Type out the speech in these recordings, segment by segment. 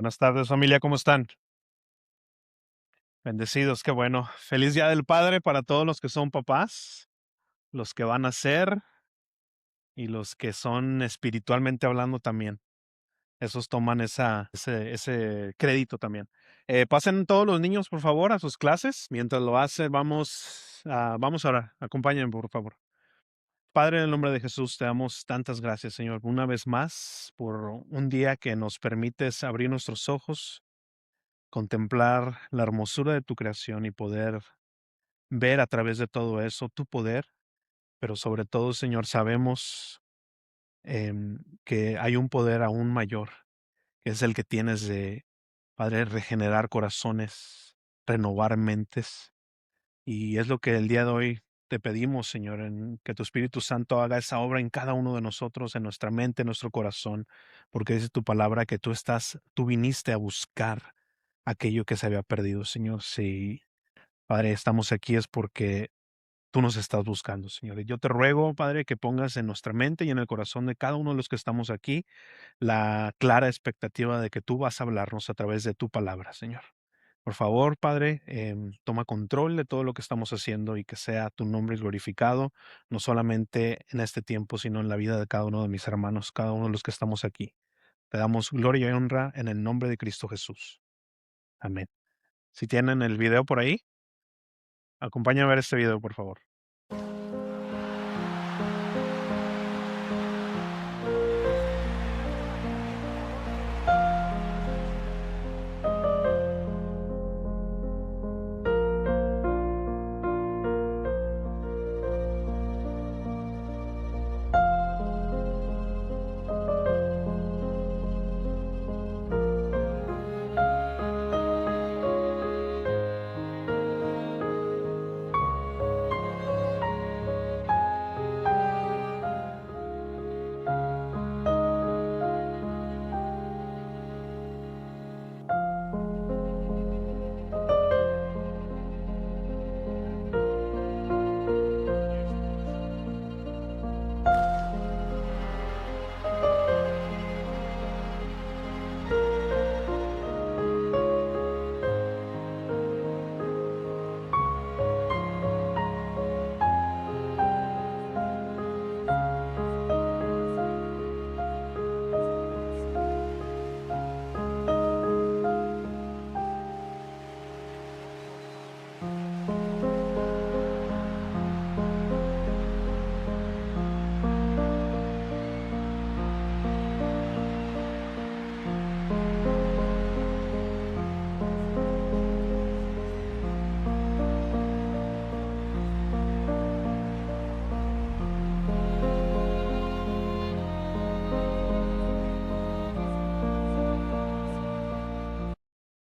Buenas tardes, familia, ¿cómo están? Bendecidos, qué bueno. Feliz Día del Padre para todos los que son papás, los que van a ser y los que son espiritualmente hablando también. Esos toman ese crédito también. Pasen todos los niños, por favor, a sus clases. Mientras lo hacen, vamos a orar. Acompáñenme, por favor. Padre, en el nombre de Jesús, te damos tantas gracias, Señor, una vez más por un día que nos permites abrir nuestros ojos, contemplar la hermosura de tu creación y poder ver a través de todo eso tu poder, pero sobre todo, Señor, sabemos que hay un poder aún mayor, que es el que tienes de, Padre, regenerar corazones, renovar mentes. Y es lo que el día de hoy te pedimos, Señor, en que tu Espíritu Santo haga esa obra en cada uno de nosotros, en nuestra mente, en nuestro corazón, porque dice tu palabra que tú viniste a buscar aquello que se había perdido, Señor. Si, Padre, estamos aquí es porque tú nos estás buscando, Señor. Y yo te ruego, Padre, que pongas en nuestra mente y en el corazón de cada uno de los que estamos aquí la clara expectativa de que tú vas a hablarnos a través de tu palabra, Señor. Por favor, Padre, toma control de todo lo que estamos haciendo y que sea tu nombre glorificado, no solamente en este tiempo, sino en la vida de cada uno de mis hermanos, cada uno de los que estamos aquí. Te damos gloria y honra en el nombre de Cristo Jesús. Amén. Si tienen el video por ahí, acompáñame a ver este video, por favor.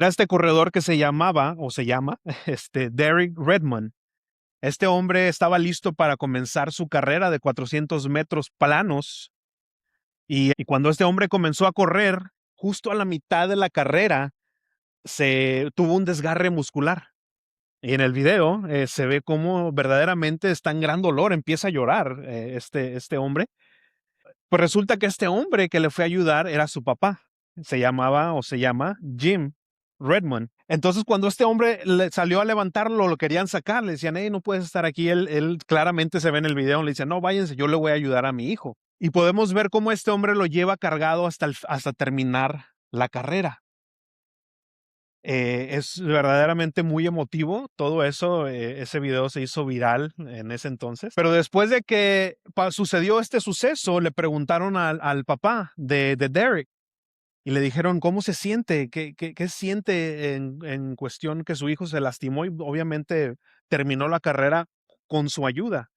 Era este corredor que se llamaba, o se llama, Derek Redmond. Este hombre estaba listo para comenzar su carrera de 400 metros planos y cuando este hombre comenzó a correr, justo a la mitad de la carrera, se tuvo un desgarre muscular. Y en el video se ve cómo verdaderamente está en gran dolor, empieza a llorar este hombre. Pues resulta que este hombre que le fue a ayudar era su papá. Se llamaba o se llama Jim Redmond. Entonces, cuando este hombre salió a levantarlo, lo querían sacar, le decían, hey, no puedes estar aquí. Él claramente se ve en el video, le dice, no, váyanse, yo le voy a ayudar a mi hijo. Y podemos ver cómo este hombre lo lleva cargado hasta terminar la carrera. Es verdaderamente muy emotivo todo eso, ese video se hizo viral en ese entonces, pero después de que sucedió este suceso, le preguntaron al papá de Derek y le dijeron cómo se siente, qué siente en cuestión que su hijo se lastimó y obviamente terminó la carrera con su ayuda.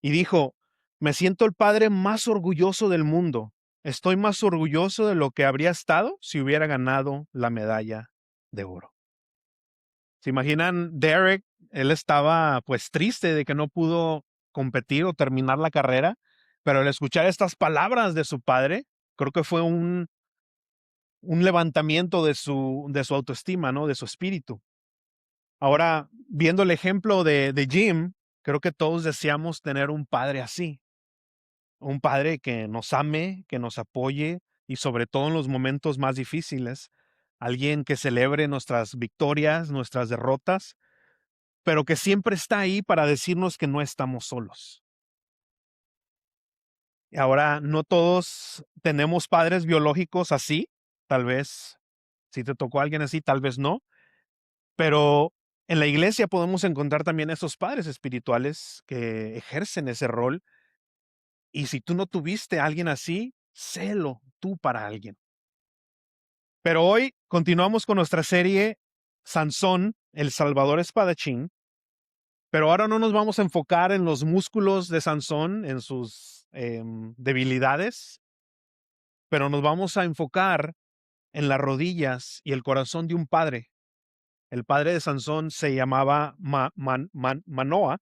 Y dijo, me siento el padre más orgulloso del mundo. Estoy más orgulloso de lo que habría estado si hubiera ganado la medalla de oro. ¿Se imaginan? Derek, él estaba pues triste de que no pudo competir o terminar la carrera, pero al escuchar estas palabras de su padre, creo que fue un levantamiento de su autoestima, ¿no? De su espíritu. Ahora, viendo el ejemplo de Jim, creo que todos deseamos tener un padre así, un padre que nos ame, que nos apoye y sobre todo en los momentos más difíciles, alguien que celebre nuestras victorias, nuestras derrotas, pero que siempre está ahí para decirnos que no estamos solos. Y ahora, no todos tenemos padres biológicos así, tal vez si te tocó alguien así, tal vez no, pero en la iglesia podemos encontrar también esos padres espirituales que ejercen ese rol, y si tú no tuviste a alguien así, sélo tú para alguien. Pero hoy continuamos con nuestra serie Sansón, el Salvador Espadachín, pero ahora no nos vamos a enfocar en los músculos de Sansón, en sus debilidades, pero nos vamos a enfocar en las rodillas y el corazón de un padre. El padre de Sansón se llamaba Manoa,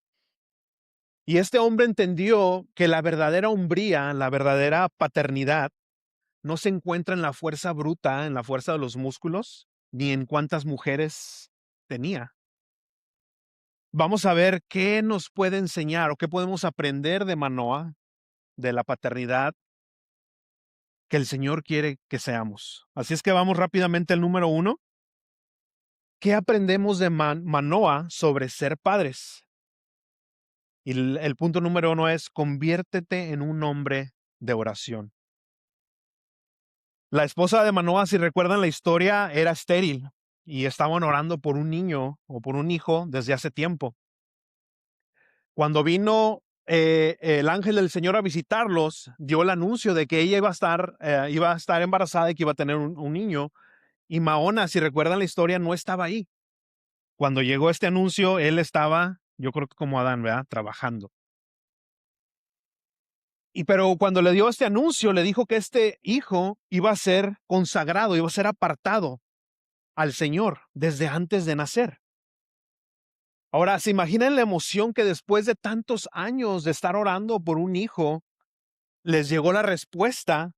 y este hombre entendió que la verdadera hombría, la verdadera paternidad, no se encuentra en la fuerza bruta, en la fuerza de los músculos, ni en cuántas mujeres tenía. Vamos a ver qué nos puede enseñar o qué podemos aprender de Manoa, de la paternidad que el Señor quiere que seamos. Así es que vamos rápidamente al número 1. ¿Qué aprendemos de Manoa sobre ser padres? Y el punto número 1 es: conviértete en un hombre de oración. La esposa de Manoa, si recuerdan la historia, era estéril y estaban orando por un niño o por un hijo desde hace tiempo. Cuando vino el ángel del Señor a visitarlos, dio el anuncio de que ella iba a estar embarazada y que iba a tener un niño. Y Mahona, si recuerdan la historia, no estaba ahí. Cuando llegó este anuncio, él estaba, yo creo que como Adán, ¿verdad? Trabajando. Pero cuando le dio este anuncio, le dijo que este hijo iba a ser consagrado, iba a ser apartado al Señor desde antes de nacer. Ahora, ¿se imaginan la emoción que después de tantos años de estar orando por un hijo, les llegó la respuesta?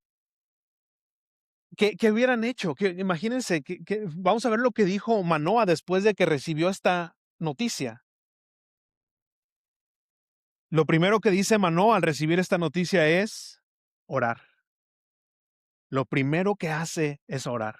¿Qué hubieran hecho? Imagínense, vamos a ver lo que dijo Manoa después de que recibió esta noticia. Lo primero que dice Manoa al recibir esta noticia es orar. Lo primero que hace es orar.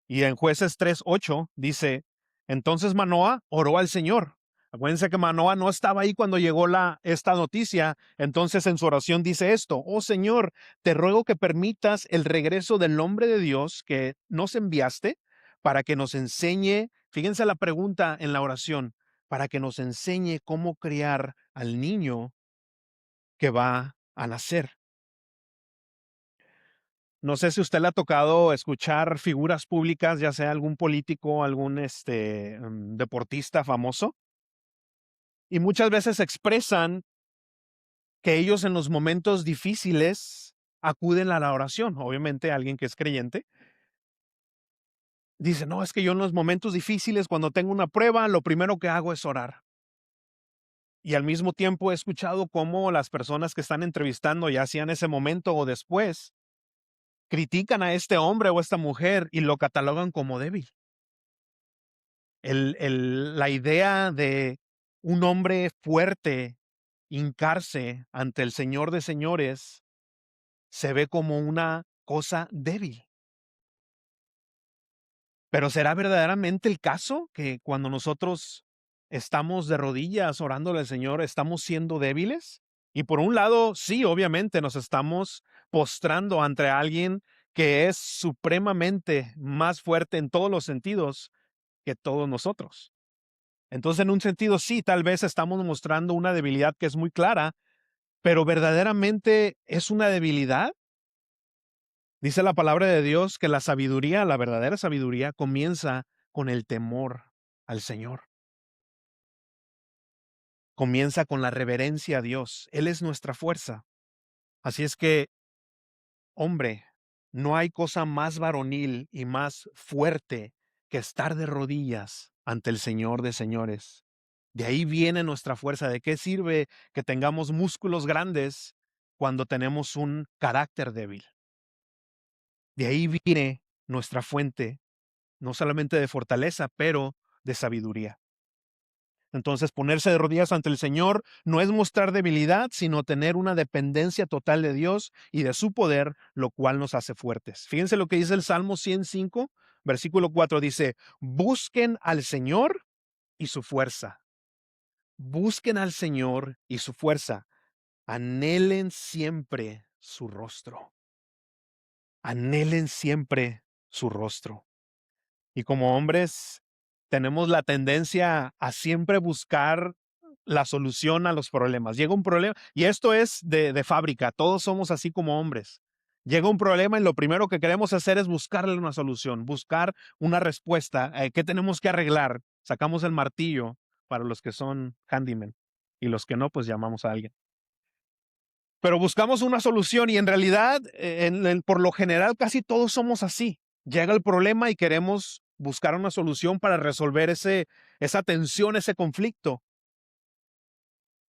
Y en Jueces 3:8 dice: entonces Manoa oró al Señor. Acuérdense que Manoa no estaba ahí cuando llegó esta noticia. Entonces en su oración dice esto: oh Señor, te ruego que permitas el regreso del hombre de Dios que nos enviaste para que nos enseñe, fíjense la pregunta en la oración, para que nos enseñe cómo criar al niño que va a nacer. No sé si usted le ha tocado escuchar figuras públicas, ya sea algún político, algún deportista famoso, y muchas veces expresan que ellos en los momentos difíciles acuden a la oración. Obviamente, alguien que es creyente dice: no, es que yo en los momentos difíciles, cuando tengo una prueba, lo primero que hago es orar. Y al mismo tiempo he escuchado cómo las personas que están entrevistando, ya sea en ese momento o después, critican a este hombre o esta mujer y lo catalogan como débil. La idea de un hombre fuerte hincarse ante el Señor de señores se ve como una cosa débil. Pero ¿será verdaderamente el caso que cuando nosotros estamos de rodillas orándole al Señor, estamos siendo débiles? Y por un lado, sí, obviamente nos estamos postrando ante alguien que es supremamente más fuerte en todos los sentidos que todos nosotros. Entonces, en un sentido, sí, tal vez estamos mostrando una debilidad que es muy clara, pero ¿verdaderamente es una debilidad? Dice la palabra de Dios que la sabiduría, la verdadera sabiduría, comienza con el temor al Señor. Comienza con la reverencia a Dios. Él es nuestra fuerza. Así es que, hombre, no hay cosa más varonil y más fuerte que estar de rodillas ante el Señor de señores. De ahí viene nuestra fuerza. ¿De qué sirve que tengamos músculos grandes cuando tenemos un carácter débil? De ahí viene nuestra fuente, no solamente de fortaleza, pero de sabiduría. Entonces, ponerse de rodillas ante el Señor no es mostrar debilidad, sino tener una dependencia total de Dios y de su poder, lo cual nos hace fuertes. Fíjense lo que dice el Salmo 105, versículo 4 dice, busquen al Señor y su fuerza. Busquen al Señor y su fuerza. Anhelen siempre su rostro. Anhelen siempre su rostro. Y como hombres, tenemos la tendencia a siempre buscar la solución a los problemas. Llega un problema, y esto es de fábrica, todos somos así como hombres. Llega un problema y lo primero que queremos hacer es buscarle una solución, buscar una respuesta. ¿Qué tenemos que arreglar? Sacamos el martillo para los que son handyman y los que no, pues llamamos a alguien. Pero buscamos una solución y en realidad, por lo general, casi todos somos así. Llega el problema y queremos buscar una solución para resolver esa tensión, ese conflicto.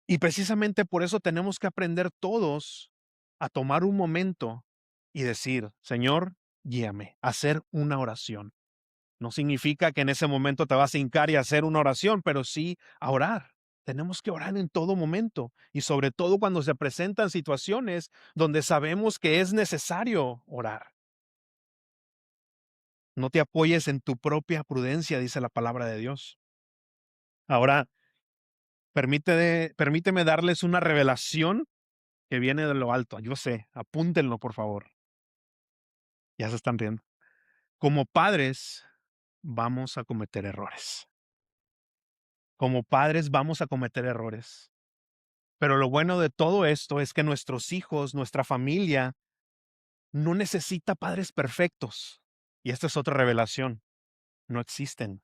Y precisamente por eso tenemos que aprender todos a tomar un momento y decir, Señor, guíame, hacer una oración. No significa que en ese momento te vas a hincar y hacer una oración, pero sí a orar. Tenemos que orar en todo momento y sobre todo cuando se presentan situaciones donde sabemos que es necesario orar. No te apoyes en tu propia prudencia, dice la palabra de Dios. Ahora, permíteme darles una revelación que viene de lo alto. Yo sé, apúntenlo, por favor. Ya se están riendo. Como padres, vamos a cometer errores. Como padres, vamos a cometer errores. Pero lo bueno de todo esto es que nuestros hijos, nuestra familia, no necesita padres perfectos. Y esta es otra revelación. No existen.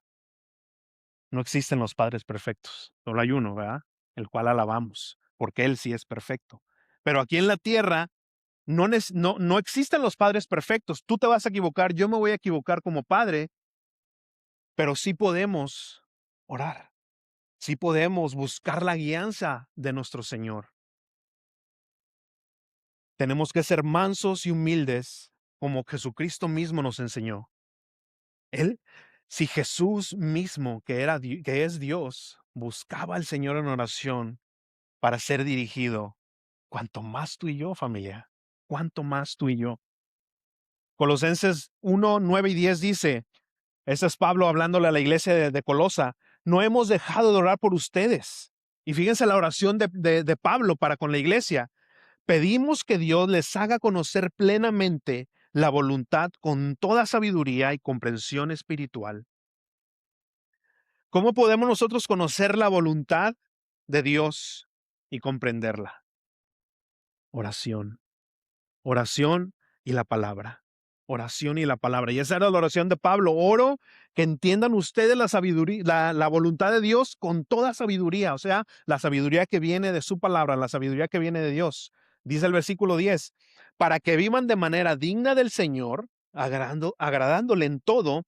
No existen los padres perfectos. Solo hay uno, ¿verdad? El cual alabamos, porque Él sí es perfecto. Pero aquí en la tierra no existen los padres perfectos. Tú te vas a equivocar, yo me voy a equivocar como padre, pero sí podemos orar. Sí podemos buscar la guianza de nuestro Señor. Tenemos que ser mansos y humildes como Jesucristo mismo nos enseñó. Él, si Jesús mismo, que es Dios, buscaba al Señor en oración para ser dirigido, cuanto más tú y yo, familia, cuanto más tú y yo. Colosenses 1, 9 y 10 dice, ese es Pablo hablándole a la iglesia de Colosa, no hemos dejado de orar por ustedes. Y fíjense la oración de Pablo para con la iglesia. Pedimos que Dios les haga conocer plenamente la voluntad con toda sabiduría y comprensión espiritual. ¿Cómo podemos nosotros conocer la voluntad de Dios y comprenderla? Oración. Oración y la palabra. Oración y la palabra. Y esa era la oración de Pablo. Oro que entiendan ustedes la sabiduría, la voluntad de Dios con toda sabiduría. O sea, la sabiduría que viene de su palabra, la sabiduría que viene de Dios. Dice el versículo 10, para que vivan de manera digna del Señor, agradándole en todo.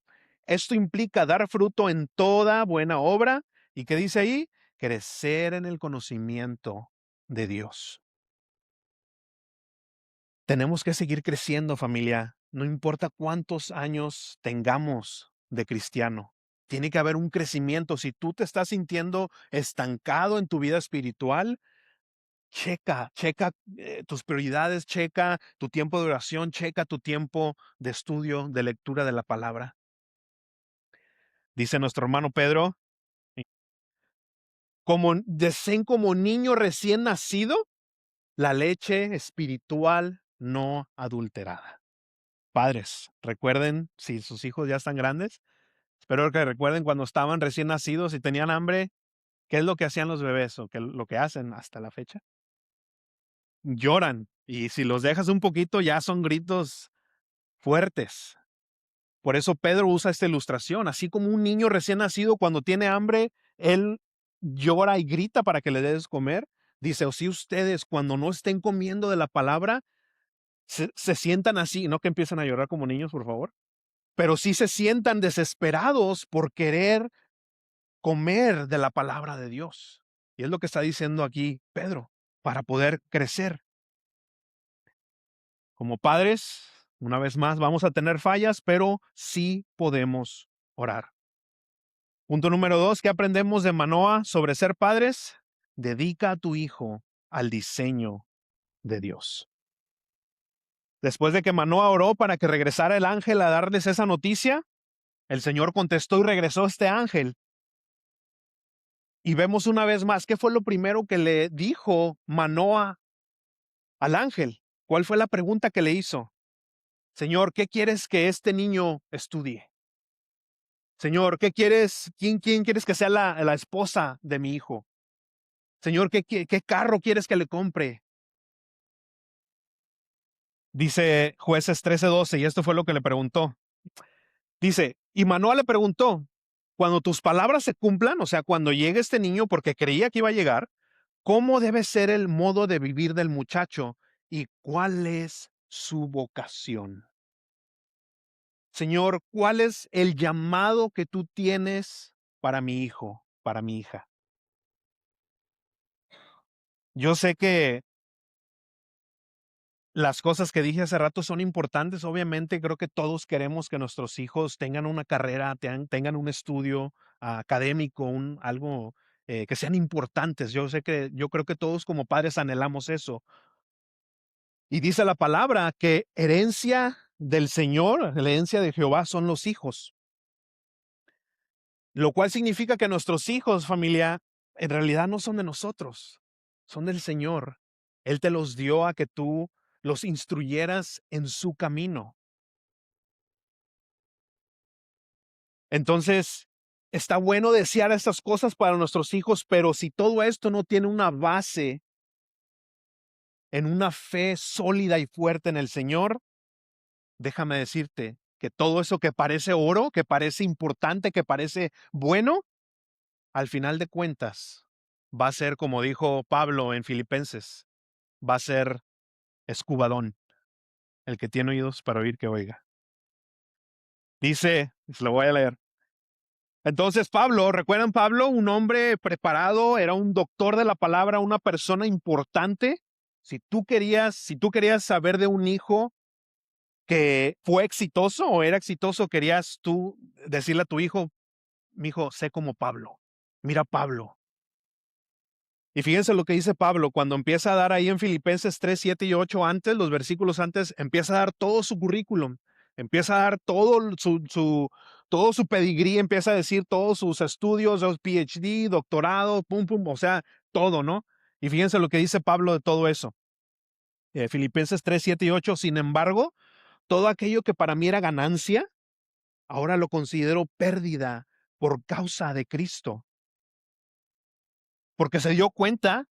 Esto implica dar fruto en toda buena obra. ¿Y qué dice ahí? Crecer en el conocimiento de Dios. Tenemos que seguir creciendo, familia. No importa cuántos años tengamos de cristiano. Tiene que haber un crecimiento. Si tú te estás sintiendo estancado en tu vida espiritual, checa tus prioridades, checa tu tiempo de oración, checa tu tiempo de estudio, de lectura de la palabra. Dice nuestro hermano Pedro, como deseen como niño recién nacido, la leche espiritual no adulterada. Padres, recuerden, si sus hijos ya están grandes, espero que recuerden cuando estaban recién nacidos y tenían hambre, ¿qué es lo que hacían los bebés o lo que hacen hasta la fecha? Lloran y si los dejas un poquito ya son gritos fuertes. Por eso Pedro usa esta ilustración, así como un niño recién nacido cuando tiene hambre, él llora y grita para que le des comer. Dice, o si ustedes cuando no estén comiendo de la palabra, se sientan así, no que empiezan a llorar como niños, por favor, pero sí se sientan desesperados por querer comer de la palabra de Dios. Y es lo que está diciendo aquí Pedro, para poder crecer. Como padres, una vez más, vamos a tener fallas, pero sí podemos orar. Punto número 2, ¿qué aprendemos de Manoah sobre ser padres? Dedica a tu hijo al diseño de Dios. Después de que Manoah oró para que regresara el ángel a darles esa noticia, El Señor contestó y regresó este ángel. Y vemos una vez más qué fue lo primero que le dijo Manoa al ángel. ¿Cuál fue la pregunta que le hizo? Señor, ¿qué quieres que este niño estudie? Señor, ¿qué quieres? ¿Quién quieres que sea la esposa de mi hijo? Señor, ¿qué carro quieres que le compre? Dice Jueces 13:12, y esto fue lo que le preguntó. Dice, y Manoa le preguntó, cuando tus palabras se cumplan, o sea, cuando llegue este niño, porque creía que iba a llegar, ¿cómo debe ser el modo de vivir del muchacho y cuál es su vocación? Señor, ¿cuál es el llamado que tú tienes para mi hijo, para mi hija? Yo sé que las cosas que dije hace rato son importantes. Obviamente, creo que todos queremos que nuestros hijos tengan una carrera, tengan un estudio académico, algo que sean importantes. Yo creo que todos como padres anhelamos eso. Y dice la palabra que herencia del Señor, la herencia de Jehová son los hijos, lo cual significa que nuestros hijos, familia, en realidad no son de nosotros, son del Señor. Él te los dio a que tú los instruyeras en su camino. Entonces, está bueno desear estas cosas para nuestros hijos, pero si todo esto no tiene una base en una fe sólida y fuerte en el Señor, déjame decirte que todo eso que parece oro, que parece importante, que parece bueno, al final de cuentas va a ser, como dijo Pablo en Filipenses, va a ser escubadón. El que tiene oídos para oír, que oiga. Dice, se lo voy a leer. Entonces Pablo, ¿recuerdan Pablo? Un hombre preparado, era un doctor de la palabra, una persona importante. Si tú querías saber de un hijo que fue exitoso o era exitoso, querías tú decirle a tu hijo, mi hijo, sé como Pablo. Mira Pablo. Y fíjense lo que dice Pablo cuando empieza a dar ahí en Filipenses 3, 7 y 8 antes, los versículos antes, empieza a dar todo su currículum, empieza a dar todo su pedigrí, empieza a decir todos sus estudios, los PhD, doctorado, pum, pum, o sea, todo, ¿no? Y fíjense lo que dice Pablo de todo eso. Filipenses 3, 7 y 8, sin embargo, todo aquello que para mí era ganancia, ahora lo considero pérdida por causa de Cristo, porque se dio cuenta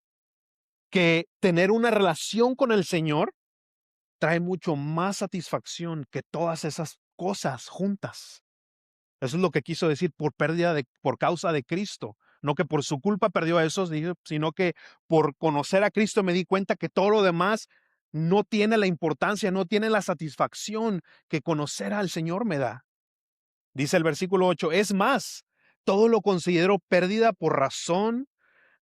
que tener una relación con el Señor trae mucho más satisfacción que todas esas cosas juntas. Eso es lo que quiso decir por causa de Cristo. No que por su culpa perdió a esos, sino que por conocer a Cristo me di cuenta que todo lo demás no tiene la importancia, no tiene la satisfacción que conocer al Señor me da. Dice el versículo 8, es más, todo lo considero pérdida por razón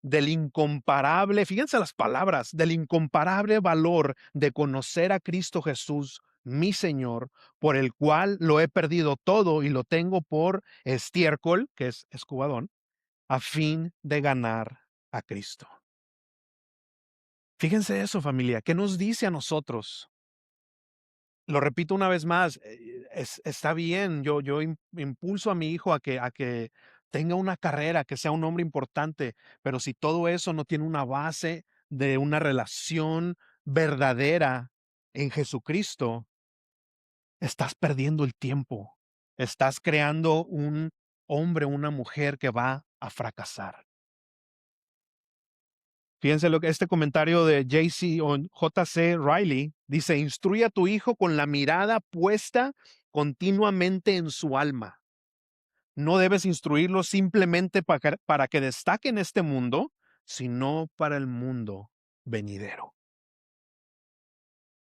del incomparable, fíjense las palabras, del incomparable valor de conocer a Cristo Jesús, mi Señor, por el cual lo he perdido todo y lo tengo por estiércol, que es escubadón, a fin de ganar a Cristo. Fíjense eso, familia, ¿qué nos dice a nosotros? Lo repito una vez más, está bien, yo impulso a mi hijo a que tenga una carrera, que sea un hombre importante, pero si todo eso no tiene una base de una relación verdadera en Jesucristo, estás perdiendo el tiempo. Estás creando un hombre, una mujer que va a fracasar. Fíjense lo que este comentario de J.C. Riley dice, instruye a tu hijo con la mirada puesta continuamente en su alma. No debes instruirlo simplemente para que destaque en este mundo, sino para el mundo venidero.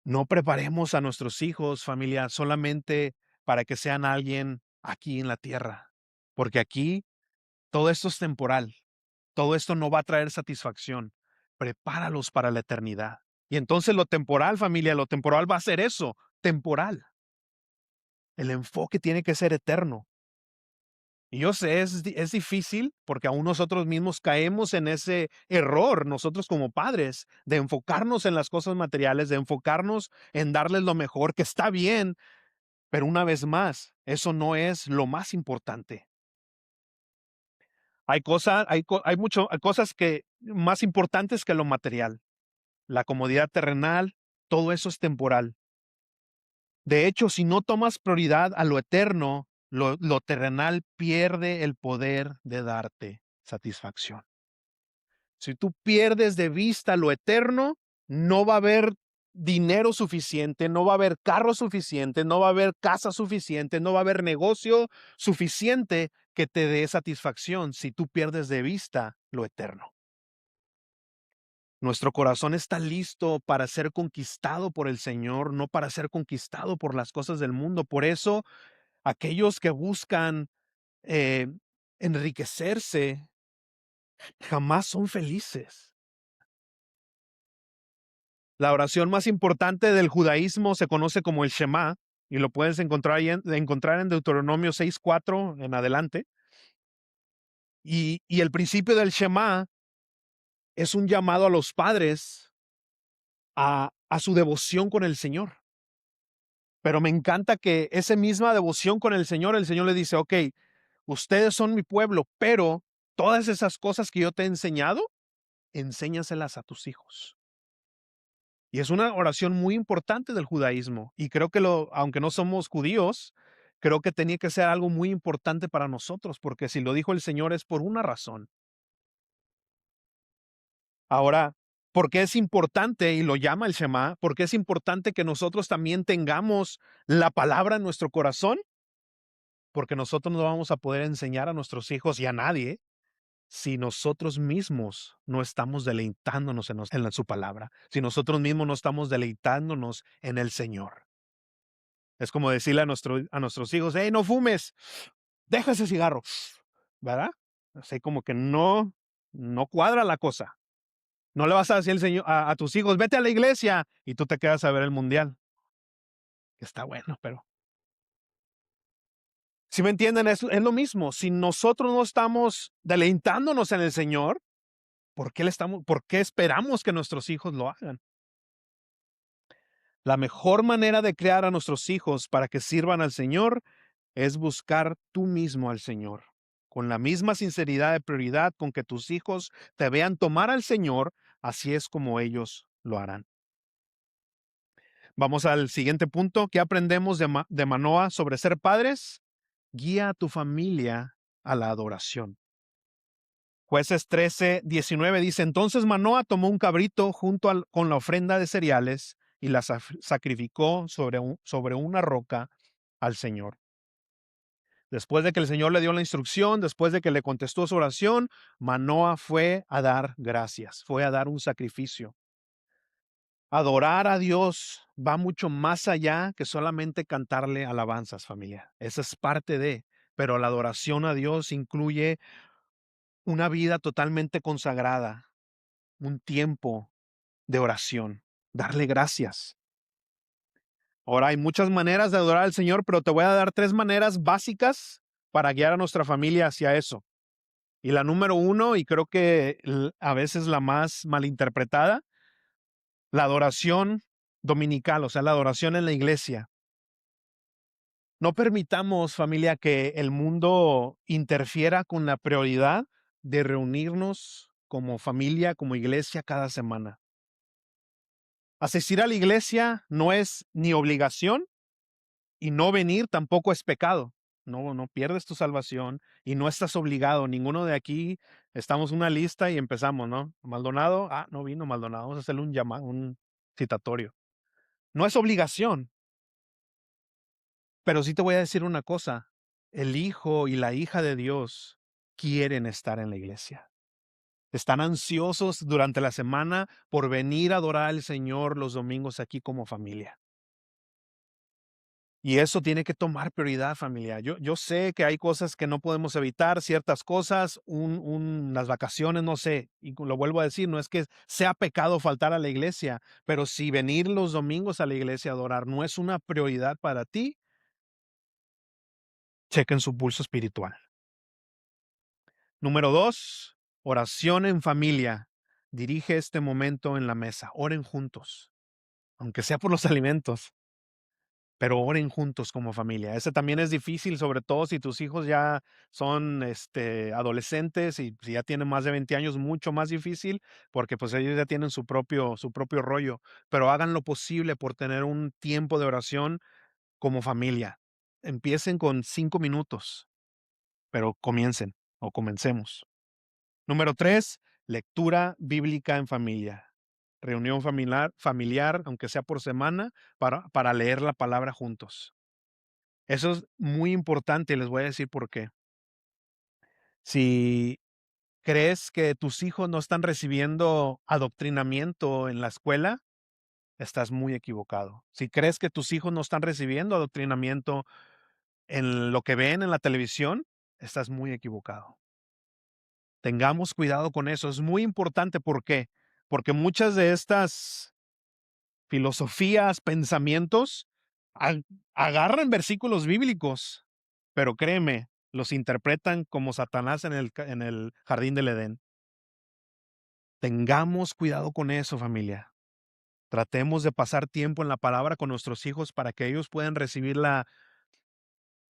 No preparemos a nuestros hijos, familia, solamente para que sean alguien aquí en la tierra, porque aquí todo esto es temporal. Todo esto no va a traer satisfacción. Prepáralos para la eternidad. Y entonces lo temporal, familia, lo temporal va a ser eso, temporal. El enfoque tiene que ser eterno. Y yo sé, es difícil porque aún nosotros mismos caemos en ese error, nosotros como padres, de enfocarnos en las cosas materiales, de enfocarnos en darles lo mejor, que está bien, Pero una vez más, eso no es lo más importante. Hay cosas que más importantes que lo material. La comodidad terrenal, todo eso es temporal. De hecho, si no tomas prioridad a lo eterno, lo terrenal pierde el poder de darte satisfacción. Si tú pierdes de vista lo eterno, no va a haber dinero suficiente, no va a haber carro suficiente, no va a haber casa suficiente, no va a haber negocio suficiente que te dé satisfacción si tú pierdes de vista lo eterno. Nuestro corazón está listo para ser conquistado por el Señor, no para ser conquistado por las cosas del mundo. Por eso, aquellos que buscan eh, enriquecerse jamás son felices. La oración más importante del judaísmo se conoce como el Shema y lo puedes encontrar en Deuteronomio 6:4 en adelante. Y el principio del Shema es un llamado a los padres a su devoción con el Señor. Pero me encanta que esa misma devoción con el Señor le dice, ok, ustedes son mi pueblo, pero todas esas cosas que yo te he enseñado, enséñaselas a tus hijos. Y es una oración muy importante del judaísmo. Y creo que aunque no somos judíos, creo que tenía que ser algo muy importante para nosotros, porque si lo dijo el Señor es por una razón. Ahora, ¿por qué es importante, y lo llama el Shema, por qué es importante que nosotros también tengamos la palabra en nuestro corazón? Porque nosotros no vamos a poder enseñar a nuestros hijos y a nadie si nosotros mismos no estamos deleitándonos en su palabra, si nosotros mismos no estamos deleitándonos en el Señor. Es como decirle a nuestros hijos, hey, no fumes, deja ese cigarro, ¿verdad? Así como que no cuadra la cosa. No le vas a decir a tus hijos, vete a la iglesia y tú te quedas a ver el mundial. Que está bueno, pero si me entienden, es lo mismo. Si nosotros no estamos deleitándonos en el Señor, ¿por qué esperamos que nuestros hijos lo hagan? La mejor manera de crear a nuestros hijos para que sirvan al Señor es buscar tú mismo al Señor. Con la misma sinceridad de prioridad con que tus hijos te vean tomar al Señor, así es como ellos lo harán. Vamos al siguiente punto. ¿Qué aprendemos de Manoah sobre ser padres? Guía a tu familia a la adoración. Jueces 13:19 dice, entonces Manoah tomó un cabrito con la ofrenda de cereales y la sacrificó sobre una roca al Señor. Después de que el Señor le dio la instrucción, después de que le contestó su oración, Manoah fue a dar gracias, fue a dar un sacrificio. Adorar a Dios va mucho más allá que solamente cantarle alabanzas, familia. Esa es parte de, pero la adoración a Dios incluye una vida totalmente consagrada, un tiempo de oración, darle gracias. Ahora hay muchas maneras de adorar al Señor, pero te voy a dar 3 maneras básicas para guiar a nuestra familia hacia eso. Y la número uno, y creo que a veces la más malinterpretada, la adoración dominical, o sea, la adoración en la iglesia. No permitamos, familia, que el mundo interfiera con la prioridad de reunirnos como familia, como iglesia cada semana. Asistir a la iglesia no es ni obligación y no venir tampoco es pecado. No pierdes tu salvación y no estás obligado. Ninguno de aquí estamos en una lista y empezamos, ¿no? Maldonado, no vino Maldonado, vamos a hacerle un llamado, un citatorio. No es obligación, pero sí te voy a decir una cosa. El hijo y la hija de Dios quieren estar en la iglesia. Están ansiosos durante la semana por venir a adorar al Señor los domingos aquí como familia. Y eso tiene que tomar prioridad, familia. Yo sé que hay cosas que no podemos evitar, ciertas cosas, las vacaciones, no sé, y lo vuelvo a decir, no es que sea pecado faltar a la iglesia, pero si venir los domingos a la iglesia a adorar no es una prioridad para ti, chequen su pulso espiritual. Número 2, oración en familia. Dirige este momento en la mesa. Oren juntos, aunque sea por los alimentos. pero oren juntos como familia. Ese también es difícil, sobre todo si tus hijos ya son, adolescentes y si ya tienen más de 20 años, mucho más difícil, porque, pues, ellos ya tienen su propio rollo, pero hagan lo posible por tener un tiempo de oración como familia. Empiecen con 5 minutos, pero comiencen o comencemos. Número 3, lectura bíblica en familia. Reunión familiar, aunque sea por semana, para leer la palabra juntos. Eso es muy importante, y les voy a decir por qué. Si crees que tus hijos no están recibiendo adoctrinamiento en la escuela, estás muy equivocado. Si crees que tus hijos no están recibiendo adoctrinamiento en lo que ven en la televisión, estás muy equivocado. Tengamos cuidado con eso, es muy importante, ¿por qué? Porque muchas de estas filosofías, pensamientos, ag agarran versículos bíblicos, pero créeme, los interpretan como Satanás en el jardín del Edén. Tengamos cuidado con eso, familia. Tratemos de pasar tiempo en la palabra con nuestros hijos para que ellos puedan recibir la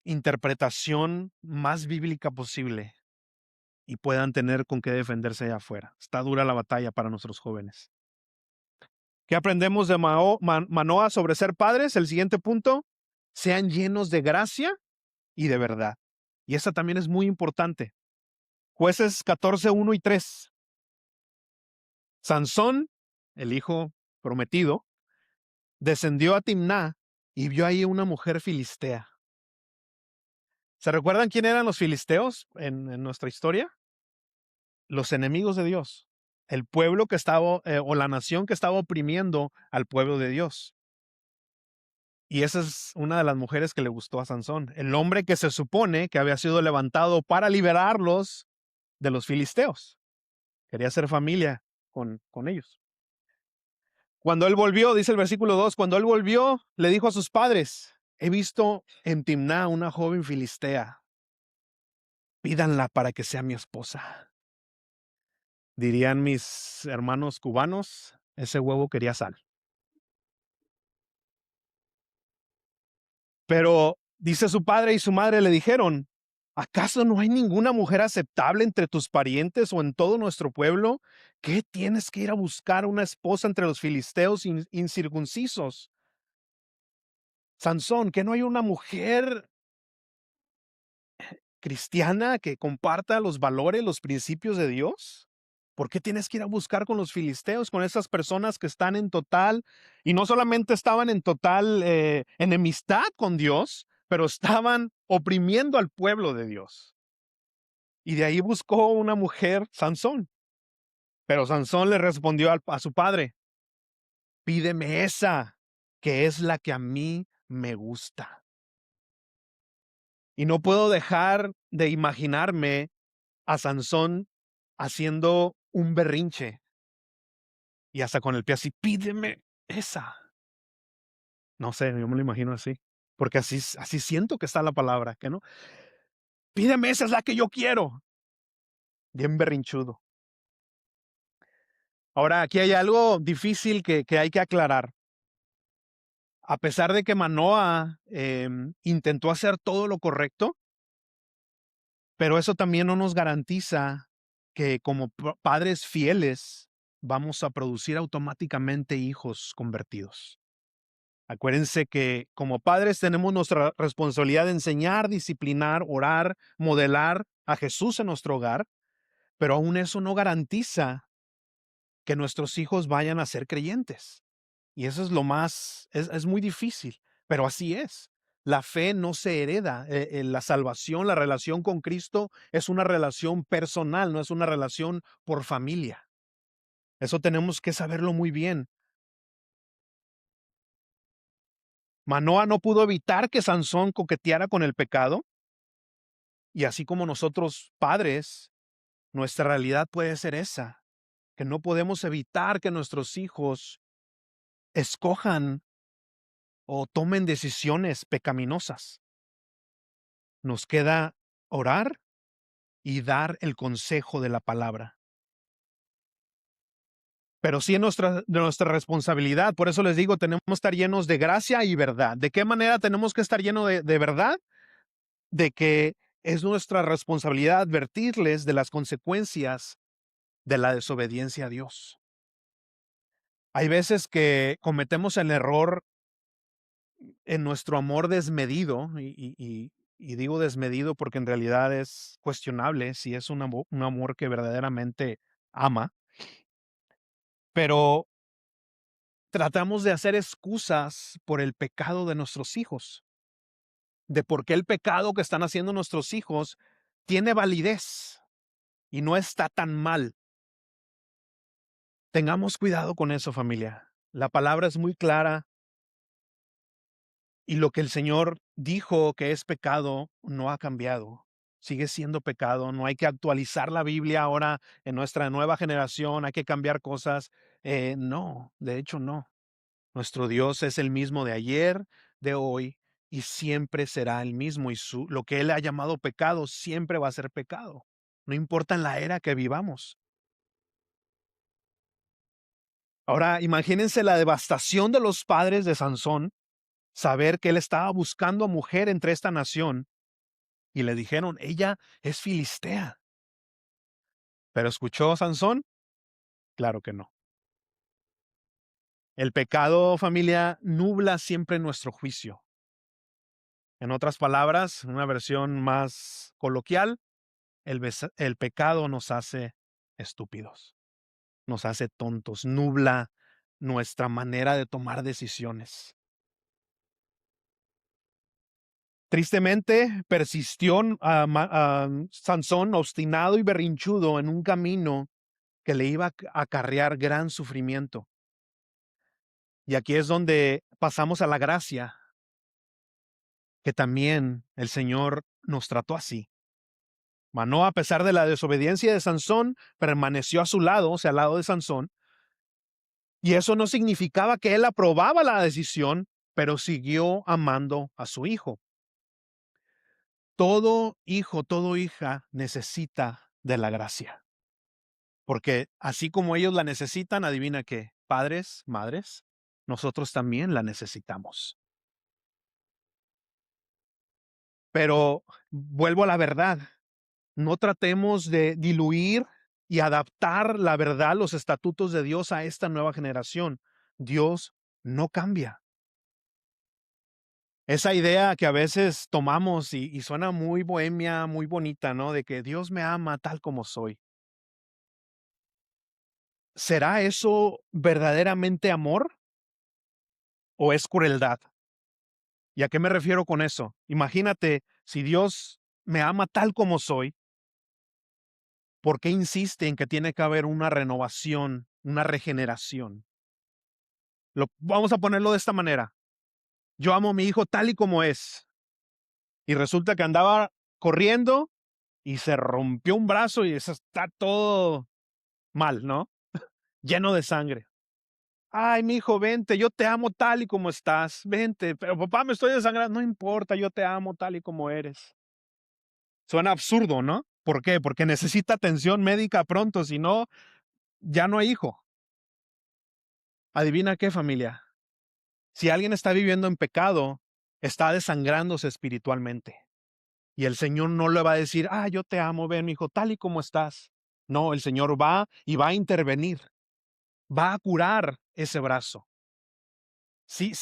interpretación más bíblica posible y puedan tener con qué defenderse allá afuera. Está dura la batalla para nuestros jóvenes. ¿Qué aprendemos de Manoah sobre ser padres? El siguiente punto, sean llenos de gracia y de verdad. Y esa también es muy importante. Jueces 14, 1 y 3. Sansón, el hijo prometido, descendió a Timná y vio ahí una mujer filistea. ¿Se recuerdan quién eran los filisteos en nuestra historia? Los enemigos de Dios. El pueblo que estaba, o la nación que estaba oprimiendo al pueblo de Dios. Y esa es una de las mujeres que le gustó a Sansón, el hombre que se supone que había sido levantado para liberarlos de los filisteos. Quería hacer familia con ellos. Cuando él volvió, dice el versículo 2, cuando él volvió, le dijo a sus padres, he visto en Timná una joven filistea, pídanla para que sea mi esposa. Dirían mis hermanos cubanos, ese huevo quería sal. Pero dice su padre y su madre le dijeron, ¿acaso no hay ninguna mujer aceptable entre tus parientes o en todo nuestro pueblo? ¿Qué tienes que ir a buscar una esposa entre los filisteos incircuncisos? Sansón, ¿que no hay una mujer cristiana que comparta los valores, los principios de Dios? ¿Por qué tienes que ir a buscar con los filisteos, con esas personas que están en total, y no solamente estaban en total enemistad con Dios, pero estaban oprimiendo al pueblo de Dios? Y de ahí buscó una mujer, Sansón. Pero Sansón le respondió a su padre, pídeme esa, que es la que a mí me gusta. Y no puedo dejar de imaginarme a Sansón haciendo un berrinche y hasta con el pie así, pídeme esa. No sé, yo me lo imagino así, porque así siento que está la palabra, que no, pídeme esa, es la que yo quiero. Bien berrinchudo. Ahora, aquí hay algo difícil que hay que aclarar. A pesar de que Manoah intentó hacer todo lo correcto, pero eso también no nos garantiza que como padres fieles vamos a producir automáticamente hijos convertidos. Acuérdense que como padres tenemos nuestra responsabilidad de enseñar, disciplinar, orar, modelar a Jesús en nuestro hogar, pero aún eso no garantiza que nuestros hijos vayan a ser creyentes. Y eso es lo más, es muy difícil, pero así es. La fe no se hereda. La salvación, la relación con Cristo es una relación personal, no es una relación por familia. Eso tenemos que saberlo muy bien. Manoah no pudo evitar que Sansón coqueteara con el pecado, y así como nosotros padres, nuestra realidad puede ser esa, que no podemos evitar que nuestros hijos escojan o tomen decisiones pecaminosas. Nos queda orar y dar el consejo de la palabra. pero sí es nuestra responsabilidad. Por eso les digo, tenemos que estar llenos de gracia y verdad. ¿De qué manera tenemos que estar llenos de verdad? De que es nuestra responsabilidad advertirles de las consecuencias de la desobediencia a Dios. Hay veces que cometemos el error en nuestro amor desmedido, y digo desmedido porque en realidad es cuestionable si es un amor que verdaderamente ama, pero tratamos de hacer excusas por el pecado de nuestros hijos, de por qué el pecado que están haciendo nuestros hijos tiene validez y no está tan mal. Tengamos cuidado con eso, familia. La palabra es muy clara y lo que el Señor dijo que es pecado no ha cambiado. Sigue siendo pecado. No hay que actualizar la Biblia ahora en nuestra nueva generación. Hay que cambiar cosas. No, de hecho no. Nuestro Dios es el mismo de ayer, de hoy y siempre será el mismo. Y lo que Él ha llamado pecado siempre va a ser pecado. No importa en la era que vivamos. Ahora, imagínense la devastación de los padres de Sansón, saber que él estaba buscando a mujer entre esta nación y le dijeron, ella es filistea. ¿Pero escuchó Sansón? Claro que no. El pecado, familia, nubla siempre nuestro juicio. En otras palabras, una versión más coloquial, el pecado nos hace estúpidos, nos hace tontos, nubla nuestra manera de tomar decisiones. Tristemente, persistió Sansón obstinado y berrinchudo en un camino que le iba a acarrear gran sufrimiento. Y aquí es donde pasamos a la gracia, que también el Señor nos trató así. Manoah, a pesar de la desobediencia de Sansón, permaneció a su lado, o sea, al lado de Sansón, y eso no significaba que él aprobaba la decisión, pero siguió amando a su hijo. Todo hijo, toda hija necesita de la gracia. Porque así como ellos la necesitan, adivina qué, padres, madres, nosotros también la necesitamos. Pero vuelvo a la verdad, no tratemos de diluir y adaptar la verdad, los estatutos de Dios a esta nueva generación. Dios no cambia. Esa idea que a veces tomamos y suena muy bohemia, muy bonita, ¿no? De que Dios me ama tal como soy. ¿Será eso verdaderamente amor o es crueldad? ¿Y a qué me refiero con eso? Imagínate, si Dios me ama tal como soy, ¿por qué insiste en que tiene que haber una renovación, una regeneración? Vamos a ponerlo de esta manera. Yo amo a mi hijo tal y como es. Y resulta que andaba corriendo y se rompió un brazo y eso está todo mal, ¿no? Lleno de sangre. Ay, mi hijo, vente, yo te amo tal y como estás. Vente, pero papá, me estoy desangrando. No importa, yo te amo tal y como eres. Suena absurdo, ¿no? ¿Por qué? Porque necesita atención médica pronto, si no, ya no hay hijo. Adivina qué, familia. Si alguien está viviendo en pecado, está desangrándose espiritualmente. Y el Señor no le va a decir, ah, yo te amo, ven, mi hijo, tal y como estás. No, el Señor va y va a intervenir, va a curar ese brazo. Sí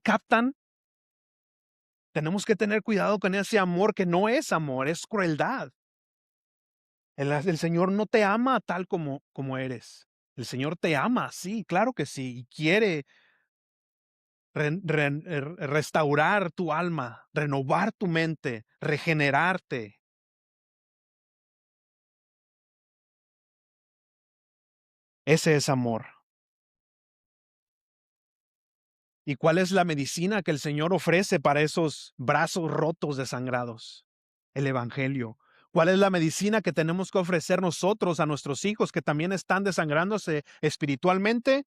captan. Tenemos que tener cuidado con ese amor que no es amor, es crueldad. El Señor no te ama tal como eres. El Señor te ama, sí, claro que sí, y quiere restaurar tu alma, renovar tu mente, regenerarte. Ese es amor. ¿Y cuál es la medicina que el Señor ofrece para esos brazos rotos, desangrados? El Evangelio. ¿Cuál es la medicina que tenemos que ofrecer nosotros a nuestros hijos que también están desangrándose espiritualmente?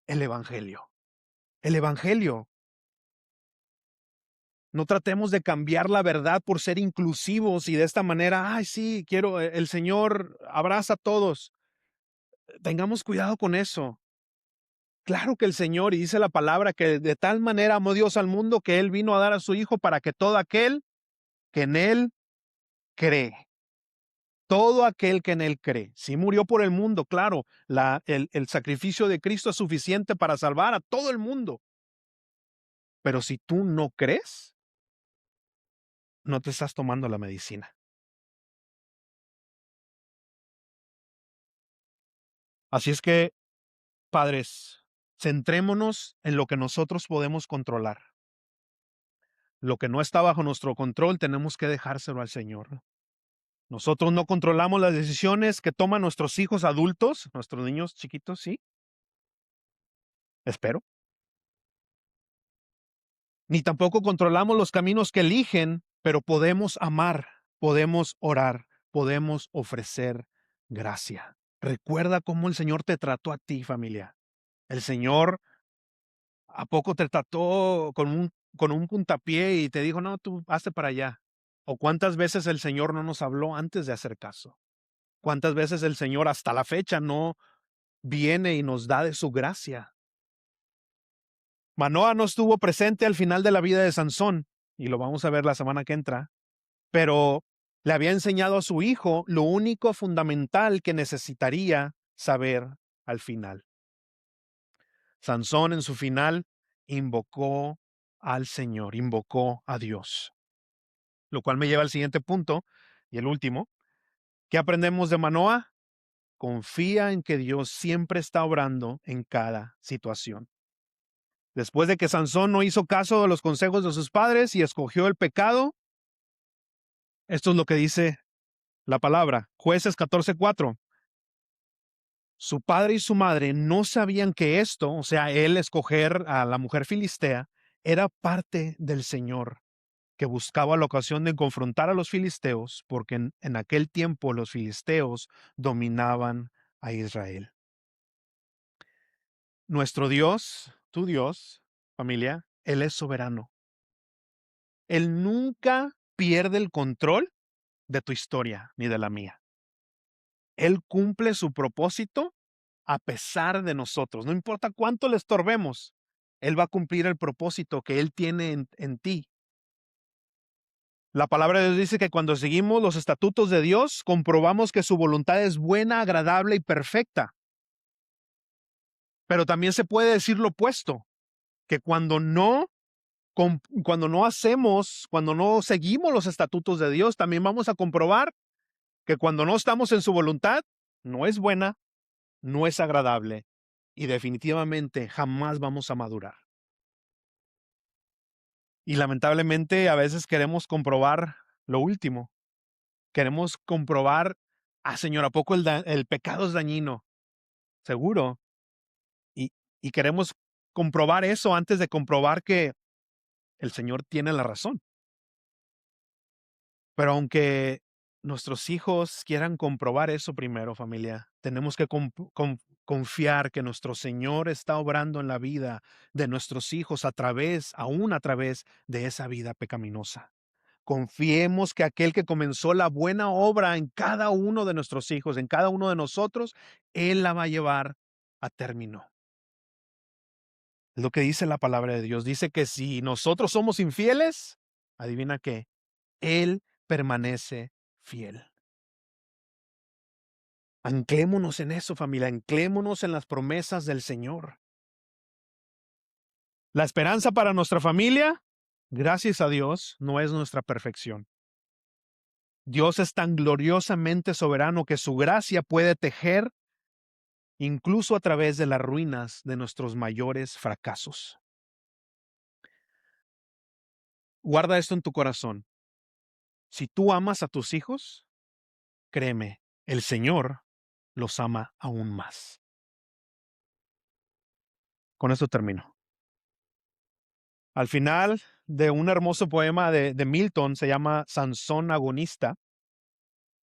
El Evangelio. El Evangelio. No tratemos de cambiar la verdad por ser inclusivos y de esta manera, ay, sí, quiero, el Señor abraza a todos. tengamos cuidado con eso. Claro que el Señor, y dice la palabra, que de tal manera amó Dios al mundo que Él vino a dar a su Hijo para que todo aquel que en Él cree, todo aquel que en Él cree, sí murió por el mundo, claro, el sacrificio de Cristo es suficiente para salvar a todo el mundo, pero si tú no crees, no te estás tomando la medicina. Así es que, padres, centrémonos en lo que nosotros podemos controlar. Lo que no está bajo nuestro control tenemos que dejárselo al Señor. Nosotros no controlamos las decisiones que toman nuestros hijos adultos, nuestros niños chiquitos, sí, espero. Ni tampoco controlamos los caminos que eligen, pero podemos amar, podemos orar, podemos ofrecer gracia. Recuerda cómo el Señor te trató a ti, familia. El Señor ¿a poco te trató con un puntapié y te dijo: "No, tú hazte para allá"? ¿O cuántas veces el Señor no nos habló antes de hacer caso? ¿Cuántas veces el Señor hasta la fecha no viene y nos da de su gracia? Manoa no estuvo presente al final de la vida de Sansón, y lo vamos a ver la semana que entra, pero le había enseñado a su hijo lo único fundamental que necesitaría saber al final. Sansón en su final invocó al Señor, invocó a Dios, lo cual me lleva al siguiente punto y el último. ¿Qué aprendemos de Manoa? Confía en que Dios siempre está obrando en cada situación. Después de que Sansón no hizo caso de los consejos de sus padres y escogió el pecado, esto es lo que dice la palabra, Jueces 14:4. Su padre y su madre no sabían que esto, o sea, él escoger a la mujer filistea, era parte del Señor, que buscaba la ocasión de confrontar a los filisteos, porque en aquel tiempo los filisteos dominaban a Israel. Nuestro Dios, tu Dios, familia, Él es soberano. Él nunca pierde el control de tu historia ni de la mía. Él cumple su propósito a pesar de nosotros. No importa cuánto le estorbemos, Él va a cumplir el propósito que Él tiene en ti. La palabra de Dios dice que cuando seguimos los estatutos de Dios, comprobamos que su voluntad es buena, agradable y perfecta. Pero también se puede decir lo opuesto, que cuando no hacemos, cuando no seguimos los estatutos de Dios, también vamos a comprobar que cuando no estamos en su voluntad, no es buena, no es agradable y definitivamente jamás vamos a madurar. Y lamentablemente a veces queremos comprobar lo último. Queremos comprobar, Señor, ¿a poco el pecado es dañino? Seguro. Y, y queremos comprobar eso antes de comprobar que el Señor tiene la razón. Pero aunque nuestros hijos quieran comprobar eso primero, familia, tenemos que confiar que nuestro Señor está obrando en la vida de nuestros hijos aún a través de esa vida pecaminosa. Confiemos que aquel que comenzó la buena obra en cada uno de nuestros hijos, en cada uno de nosotros, Él la va a llevar a término. Es lo que dice la palabra de Dios. Dice que si nosotros somos infieles, adivina qué, Él permanece fiel. Anclémonos en eso, familia, anclémonos en las promesas del Señor. La esperanza para nuestra familia, gracias a Dios, no es nuestra perfección. Dios es tan gloriosamente soberano que su gracia puede tejer incluso a través de las ruinas de nuestros mayores fracasos. Guarda esto en tu corazón. Si tú amas a tus hijos, créeme, el Señor los ama aún más. Con esto termino. Al final de un hermoso poema de Milton, se llama Sansón agonista,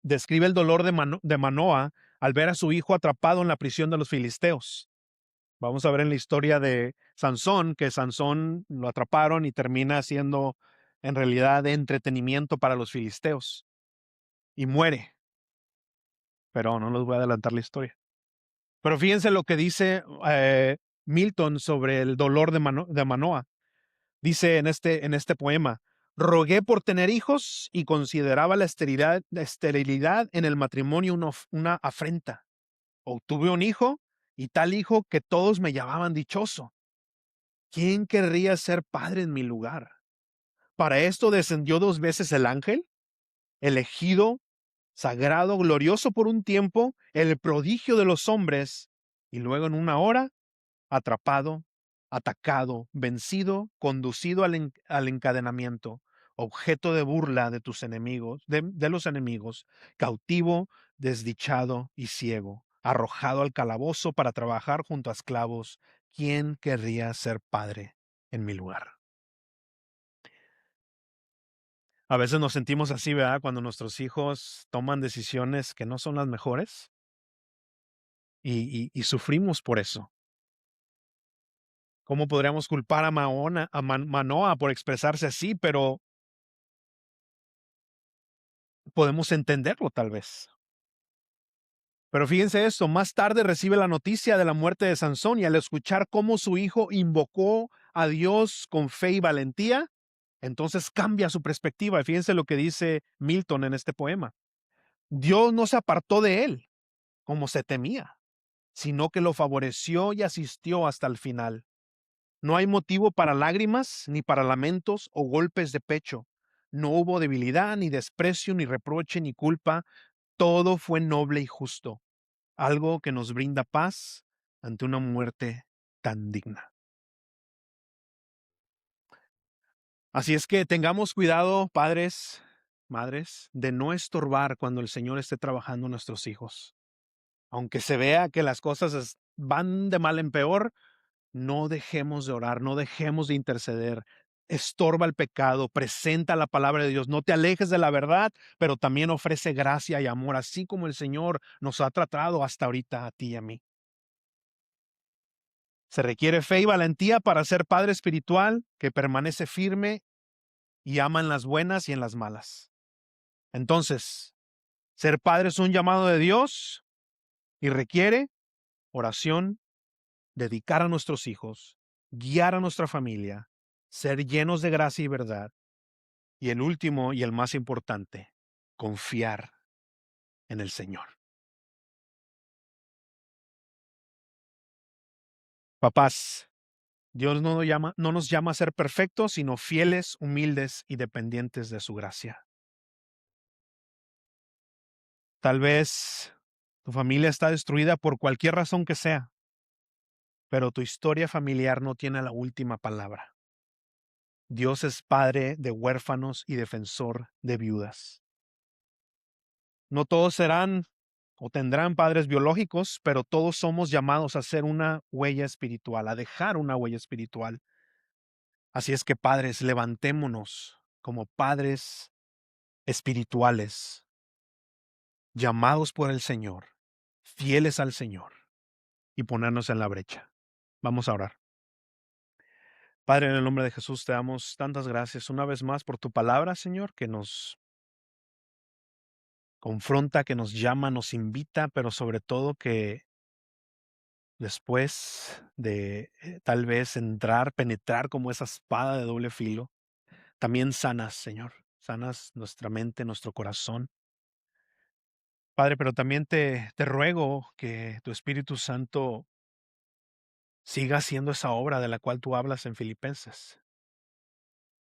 describe el dolor de Manoa al ver a su hijo atrapado en la prisión de los filisteos. Vamos a ver en la historia de Sansón, que Sansón lo atraparon y termina siendo en realidad de entretenimiento para los filisteos y muere, pero no les voy a adelantar la historia. Pero fíjense lo que dice Milton sobre el dolor de Manoah. Dice en este poema: rogué por tener hijos y consideraba la esterilidad en el matrimonio una afrenta. Obtuve un hijo y tal hijo que todos me llamaban dichoso. ¿Quién querría ser padre en mi lugar? Para esto descendió 2 veces el ángel, elegido, sagrado, glorioso por un tiempo, el prodigio de los hombres, y luego en una hora atrapado, atacado, vencido, conducido al encadenamiento, objeto de burla de tus enemigos, de los enemigos, cautivo, desdichado y ciego, arrojado al calabozo para trabajar junto a esclavos. ¿Quién querría ser padre en mi lugar? A veces nos sentimos así, ¿verdad? Cuando nuestros hijos toman decisiones que no son las mejores y sufrimos por eso. ¿Cómo podríamos culpar a Manoa por expresarse así? Pero podemos entenderlo tal vez. Pero fíjense esto, más tarde recibe la noticia de la muerte de Sansón y al escuchar cómo su hijo invocó a Dios con fe y valentía, entonces cambia su perspectiva. Y fíjense lo que dice Milton en este poema. Dios no se apartó de él como se temía, sino que lo favoreció y asistió hasta el final. No hay motivo para lágrimas, ni para lamentos o golpes de pecho. No hubo debilidad, ni desprecio, ni reproche, ni culpa. Todo fue noble y justo, algo que nos brinda paz ante una muerte tan digna. Así es que tengamos cuidado, padres, madres, de no estorbar cuando el Señor esté trabajando en nuestros hijos. Aunque se vea que las cosas van de mal en peor, no dejemos de orar, no dejemos de interceder. Estorba el pecado, presenta la palabra de Dios, no te alejes de la verdad, pero también ofrece gracia y amor, así como el Señor nos ha tratado hasta ahorita a ti y a mí. Se requiere fe y valentía para ser padre espiritual que permanece firme y ama en las buenas y en las malas. Entonces, ser padre es un llamado de Dios y requiere oración, dedicar a nuestros hijos, guiar a nuestra familia, ser llenos de gracia y verdad. Y el último y el más importante, confiar en el Señor. Papás, Dios no nos llama a ser perfectos, sino fieles, humildes y dependientes de su gracia. Tal vez tu familia está destruida por cualquier razón que sea, pero tu historia familiar no tiene la última palabra. Dios es padre de huérfanos y defensor de viudas. No todos serán o tendrán padres biológicos, pero todos somos llamados a hacer una huella espiritual, a dejar una huella espiritual. Así es que, padres, levantémonos como padres espirituales, llamados por el Señor, fieles al Señor, y ponernos en la brecha. Vamos a orar. Padre, en el nombre de Jesús te damos tantas gracias una vez más por tu palabra, Señor, que nos confronta, que nos llama, nos invita, pero sobre todo que después de tal vez entrar, penetrar como esa espada de doble filo, también sanas, Señor, sanas nuestra mente, nuestro corazón. Padre, pero también te ruego que tu Espíritu Santo siga haciendo esa obra de la cual tú hablas en Filipenses,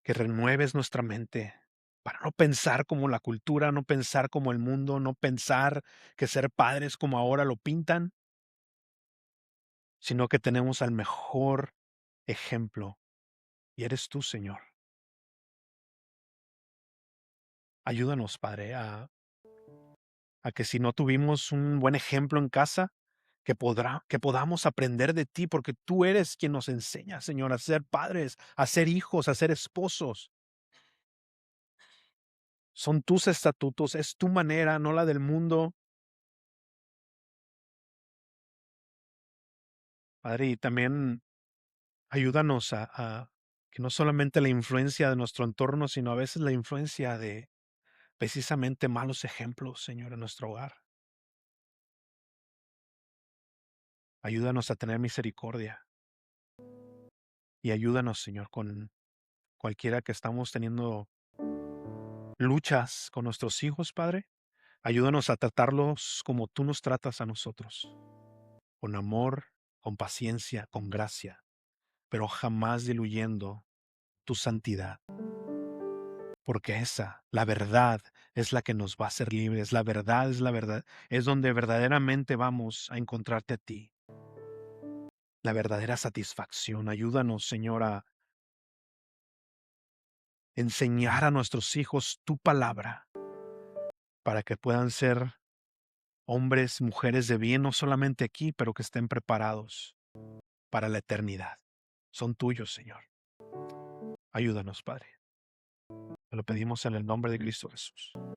que renueves nuestra mente para no pensar como la cultura, no pensar como el mundo, no pensar que ser padres como ahora lo pintan, sino que tenemos al mejor ejemplo y eres tú, Señor. Ayúdanos, Padre, a que si no tuvimos un buen ejemplo en casa, que podamos aprender de ti, porque tú eres quien nos enseña, Señor, a ser padres, a ser hijos, a ser esposos. Son tus estatutos, es tu manera, no la del mundo. Padre, y también ayúdanos a que no solamente la influencia de nuestro entorno, sino a veces la influencia de precisamente malos ejemplos, Señor, en nuestro hogar. Ayúdanos a tener misericordia y ayúdanos, Señor, con cualquiera que estamos teniendo luchas con nuestros hijos, Padre. Ayúdanos a tratarlos como tú nos tratas a nosotros, con amor, con paciencia, con gracia, pero jamás diluyendo tu santidad, porque esa, la verdad, es la que nos va a hacer libres. La verdad es la verdad, es donde verdaderamente vamos a encontrarte a ti, la verdadera satisfacción. Ayúdanos, Señor, a enseñar a nuestros hijos tu palabra para que puedan ser hombres, mujeres de bien, no solamente aquí, pero que estén preparados para la eternidad. Son tuyos, Señor. Ayúdanos, Padre. Te lo pedimos en el nombre de Cristo Jesús.